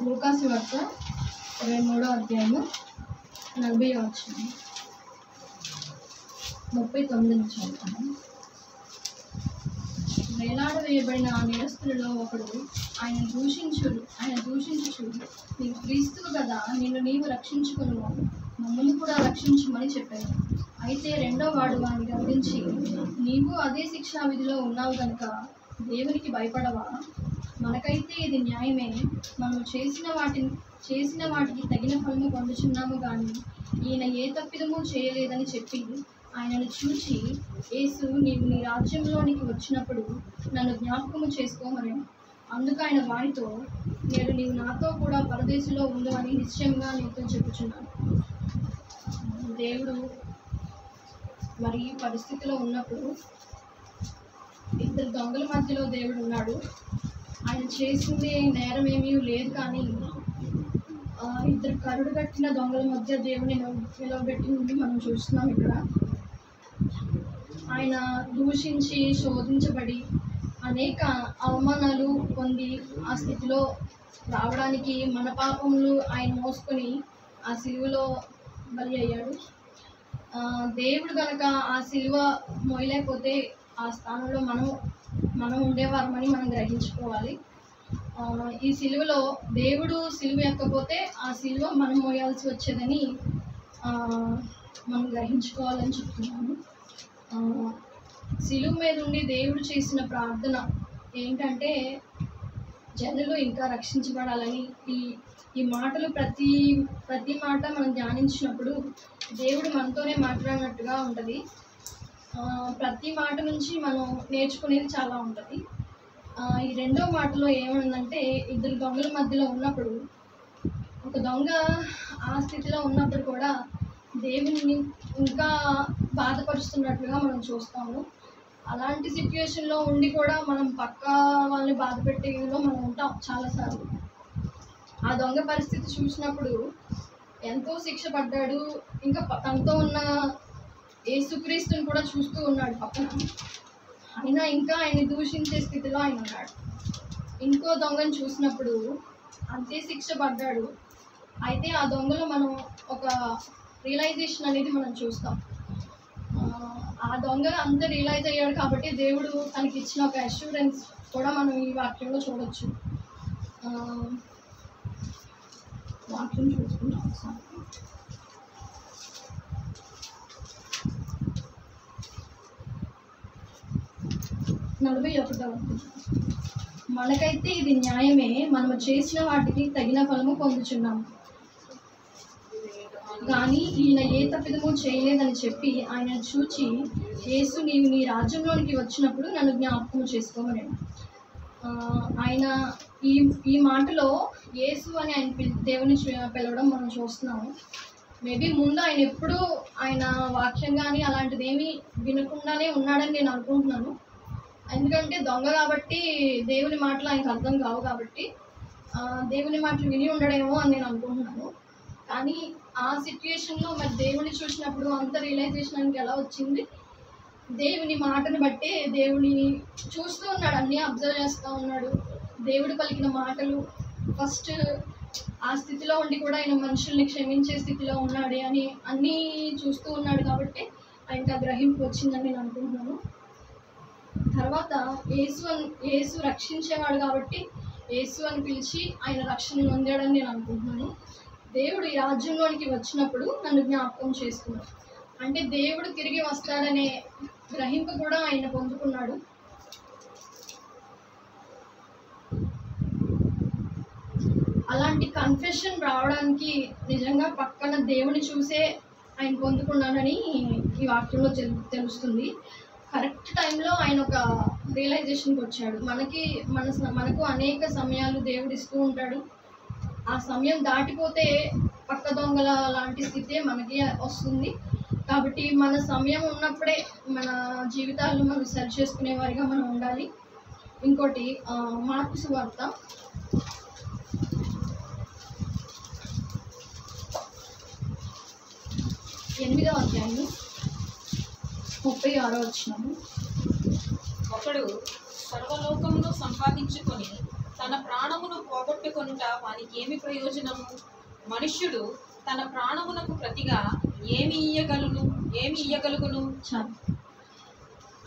లూకాసు వార్త 23వ అధ్యాయము 40వ వచనం 39 నుంచి చదువుతాను. వేలాడవేయబడిన ఆ నేరస్తులలో ఒకడు ఆయన దూషించుచు నీవు క్రీస్తువు కదా, నిన్ను నీవు రక్షించుకును, మమ్మల్ని కూడా రక్షించమని చెప్పాడు. అయితే రెండో వాడు వాడిని గమనించి, నీవు అదే శిక్షా విధిలో ఉన్నావు కనుక దేవునికి భయపడవా? మనకైతే ఇది న్యాయమే, మనం చేసిన వాటికి తగిన ఫలము పొందుచున్నాము కానీ ఈయన ఏ తప్పిదము చేయలేదని చెప్పి ఆయనను చూచి, యేసు నీవు నీ రాజ్యంలోనికి వచ్చినప్పుడు నన్ను జ్ఞాపకము చేసుకోమని. అందుకు ఆయన వారితో, నేడు నీవు నాతో కూడా పరదేశంలో ఉండు అని నిశ్చయంగా నీతో చెప్పుచున్నాను. దేవుడు మరి పరిస్థితిలో ఉన్నప్పుడు ఇద్దరు దొంగల మధ్యలో దేవుడు ఉన్నాడు. ఆయన చేసింది నేరం ఏమీ లేదు, కానీ ఇద్దరు కరుడు కట్టిన దొంగల మధ్య దేవుని నిలవబెట్టింది మనం చూస్తున్నాం. ఇక్కడ ఆయన దూషించి శోధించబడి అనేక అవమానాలు పొంది ఆ స్థితిలో రావడానికి మన పాపములు ఆయన మోసుకొని ఆ సిలువలో బలి అయ్యాడు. దేవుడు కనుక ఆ సిలువ మోయలేకపోతే ఆ స్థానంలో మనం ఉండేవారమని మనం గ్రహించుకోవాలి. ఈ సిలువలో దేవుడు సిలువ ఎక్కకపోతే ఆ సిలువ మనం మోయాల్సి వచ్చేదని మనం గ్రహించుకోవాలని చెప్తున్నాను. సిలువ మీద ఉండి దేవుడు చేసిన ప్రార్థన ఏంటంటే, జనులు ఇంకా రక్షించబడాలని. ఈ మాటలు ప్రతి మాట మనం ధ్యానించినప్పుడు దేవుడు మనతోనే మాట్లాడినట్టుగా ఉంటుంది. ప్రతి మాట నుంచి మనం నేర్చుకునేది చాలా ఉంటుంది. ఈ రెండో మాటలో ఏముందంటే, ఇద్దరు దొంగల మధ్యలో ఉన్నప్పుడు ఒక దొంగ ఆ స్థితిలో ఉన్నప్పుడు కూడా దేవుని ఇంకా బాధపరుస్తున్నట్లుగా మనం చూస్తాము. అలాంటి సిచ్యువేషన్లో ఉండి కూడా మనం పక్క వాళ్ళని బాధ పెట్టేలో మనం ఉంటాం చాలాసార్లు. ఆ దొంగ పరిస్థితి చూసినప్పుడు ఎంతో శిక్ష పడ్డాడు. ఇంకా తనతో ఉన్న యేసుక్రీస్తుని కూడా చూస్తూ ఉన్నాడు పక్కన. అయినా ఇంకా ఆయన్ని దూషించే స్థితిలో ఆయన ఉన్నాడు. ఇంకో దొంగను చూసినప్పుడు అంతే శిక్ష పడ్డాడు. అయితే ఆ దొంగలో మనం ఒక రియలైజేషన్ అనేది మనం చూస్తాం. ఆ దొంగ అంత రియలైజ్ అయ్యాడు కాబట్టి దేవుడు తనకి ఇచ్చిన ఒక అష్యూరెన్స్ కూడా మనం ఈ వాక్యంలో చూడవచ్చు. వాక్యం చూసుకుంటాం. 41వ మనకైతే ఇది న్యాయమే, మనము చేసిన వాటికి తగిన ఫలము పొందుచున్నాము కానీ ఈయన ఏ తప్పిదము చేయలేదని చెప్పి ఆయన చూచి, యేసు నీవు నీ రాజ్యంలోనికి వచ్చినప్పుడు నన్ను జ్ఞాపకం చేసుకోమని. ఆయన ఈ మాటలో యేసు అని ఆయన దేవుని పిలవడం మనం చూస్తున్నాము. మేబీ ముందు ఆయన ఎప్పుడూ ఆయన వాక్యం కానీ అలాంటిది ఏమీ వినకుండానే ఉన్నాడని నేను అనుకుంటున్నాను. ఎందుకంటే దొంగ కాబట్టి దేవుని మాటలు ఆయనకు అర్థం కావు కాబట్టి దేవుని మాటలు విని ఉండడేమో అని నేను అనుకుంటున్నాను. కానీ ఆ సిచ్యుయేషన్లో మరి దేవుని చూసినప్పుడు అంత రియలైజేషన్ ఆయనకి ఎలా వచ్చింది? దేవుని మాటను బట్టే దేవుని చూస్తూ ఉన్నాడు, అన్నీ అబ్జర్వ్ చేస్తూ ఉన్నాడు. దేవుడు పలికిన మాటలు ఫస్ట్ ఆ స్థితిలో ఉండి కూడా ఆయన మనుషుల్ని క్షమించే స్థితిలో ఉన్నాడే అని అన్నీ చూస్తూ ఉన్నాడు కాబట్టి ఆయనకు ఆ గ్రహింపు వచ్చిందని నేను అనుకుంటున్నాను. తర్వాత యేసు రక్షించేవాడు కాబట్టి యేసు అని పిలిచి ఆయన రక్షణ పొందాడని నేను అనుకుంటున్నాను. దేవుడు ఈ రాజ్యంలోనికి వచ్చినప్పుడు నన్ను జ్ఞాపకం చేసుకున్నాడు అంటే దేవుడు తిరిగి వస్తాడనే గ్రహింపు కూడా ఆయన పొందుకున్నాడు. అలాంటి కన్ఫెషన్ రావడానికి నిజంగా పక్కన దేవుని చూసే ఆయన పొందుకున్నాడని ఈ వాక్యంలో తెలుస్తుంది. కరెక్ట్ టైంలో ఆయన ఒక రియలైజేషన్కి వచ్చాడు. మనకు అనేక సమయాలు దేవుడు ఇస్తూ ఉంటాడు. ఆ సమయం దాటిపోతే పక్క దొంగల లాంటి స్థితే మనకి వస్తుంది. కాబట్టి మన సమయం ఉన్నప్పుడే మన జీవితాలను మనం సరి చేసుకునే వారిగా మనం ఉండాలి. ఇంకోటి మార్కు సువార్త 8వ అధ్యాయం 36వ వచనం. ఒకడు సర్వలోకమును సంపాదించుకొని తన తన ప్రాణమును పోగొట్టుకొనుట వానికి ఏమి ప్రయోజనము? మనుష్యుడు తన ప్రాణమునకు ప్రతిగా ఏమి ఇయ్యగలుగును?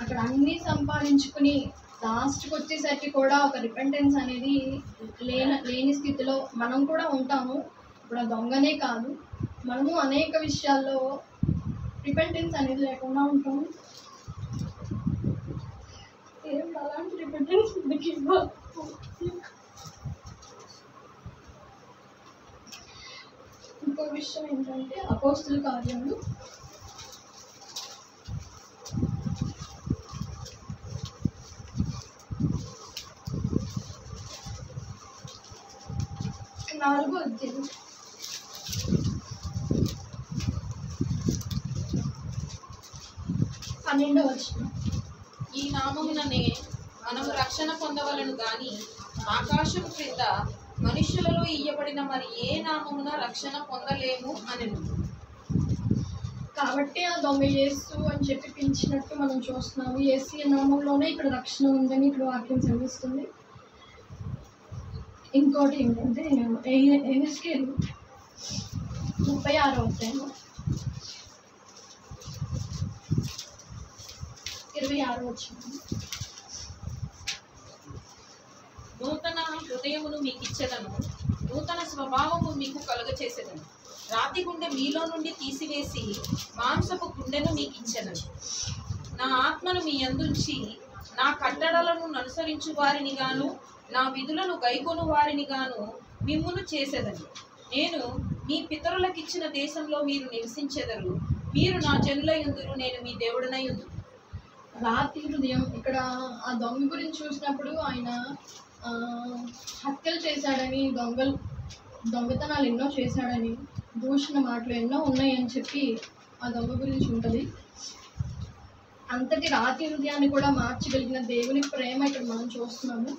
అక్కడ అన్నీ సంపాదించుకుని లాస్ట్కి వచ్చేసరికి కూడా ఒక రిపెంటెన్స్ అనేది లేని స్థితిలో మనం కూడా ఉంటాము. ఇప్పుడు ఆ దొంగనే కాదు, మనము అనేక విషయాల్లో రిపెంటెన్స్ అనేది లేకుండా ఉంటాము. అలాంటి రిపెంటెన్స్ ఇంకో విషయం ఏంటంటే అపోస్తుల కార్యములు 4వ అధ్యాయం 12వ వచనం. ఈ నామముననే మనము రక్షణ పొందవలను గాని ఆకాశము క్రింద మనుష్యులలో ఇయ్యబడిన మరి ఏ నామమున రక్షణ పొందలేము అనెను. కాబట్టి ఆ దొంగ యేసు అని చెప్పి పిలిచినట్టు మనం చూస్తున్నాము. యేసు నామంలోనే ఇక్కడ రక్షణ ఉందని ఇక్కడ వాక్యం చదివిస్తుంది. ఇంకోటి ఏంటంటే ఎహెజ్కేలు 36వ అధ్యాయం 26వ వచనం. నూతన హృదయమును మీకు ఇచ్చెదను, నూతన స్వభావము మీకు కలుగచేసేదను. రాతి గుండె మీలో నుండి తీసివేసి మాంసపు గుండెను మీకు ఇచ్చెదను. నా ఆత్మను మీ యందుంచి నా కట్టడలను అనుసరించు వారిని గాను నా విధులను గైకొను వారిని గాను మిమ్మును చేసేదను. నేను మీ పితరులకిచ్చిన దేశంలో మీరు నివసించెదరు. మీరు నా జనులై ఉందురు, నేను మీ దేవుడనై ఉందురు. రాతి హృదయం. ఇక్కడ ఆ దొంగ గురించి చూసినప్పుడు ఆయన హత్యలు చేశాడని, దొంగతనాలు ఎన్నో చేశాడని, దూషణ మాటలు ఎన్నో ఉన్నాయని చెప్పి ఆ దొంగ గురించి ఉంటుంది. అంతటి రాతి హృదయాన్ని కూడా మార్చగలిగిన దేవుని ప్రేమ ఇక్కడ మనం చూస్తున్నాము.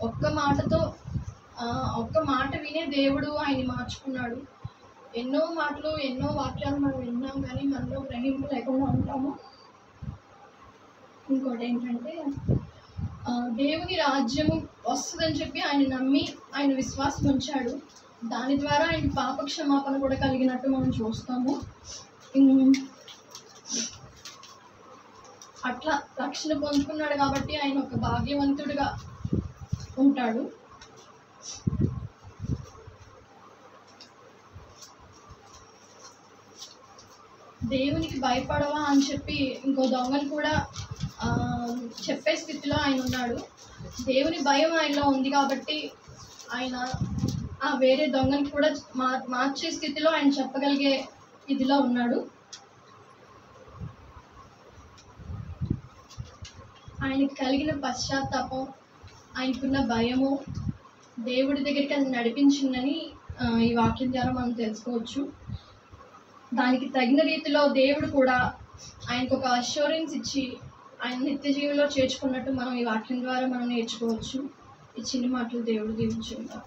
ఒక్క మాట వినే దేవుడు ఆయన్ని మార్చుకున్నాడు. ఎన్నో మాటలు ఎన్నో వాక్యాలు మనం విన్నాం, కానీ మనలో గ్రహింపు లేకుండా ఉంటాము. ఇంకోటి ఏంటంటే దేవుని రాజ్యము వస్తుందని చెప్పి ఆయన నమ్మి ఆయన విశ్వాసం ఉంచాడు. దాని ద్వారా ఆయన పాప క్షమాపణ కూడా కలిగినట్టు మనం చూస్తాము. అట్లా రక్షణ పొందుకున్నాడు కాబట్టి ఆయన ఒక భాగ్యవంతుడిగా ఉంటాడు. దేవునికి భయపడవా అని చెప్పి ఇంకో దొంగను కూడా చెప్పే స్థితిలో ఆయన ఉన్నాడు. దేవుని భయం ఆయనలో ఉంది కాబట్టి ఆయన ఆ వేరే దొంగని కూడా మార్చే స్థితిలో ఆయన చెప్పగలిగే ఇదిలో ఉన్నాడు. ఆయనకి కలిగిన పశ్చాత్తాపం, ఆయనకున్న భయము దేవుడి దగ్గరికి అది నడిపించిందని ఈ వాక్యం ద్వారా మనం తెలుసుకోవచ్చు. దానికి తగిన రీతిలో దేవుడు కూడా ఆయనకు ఒక అష్యూరెన్స్ ఇచ్చి ఆయన నిత్య జీవిలో చేర్చుకున్నట్టు మనం ఈ వాక్యం ద్వారా మనం నేర్చుకోవచ్చు. ఈ చిన్న మాటలు దేవుడు దీవించుకుంటాం.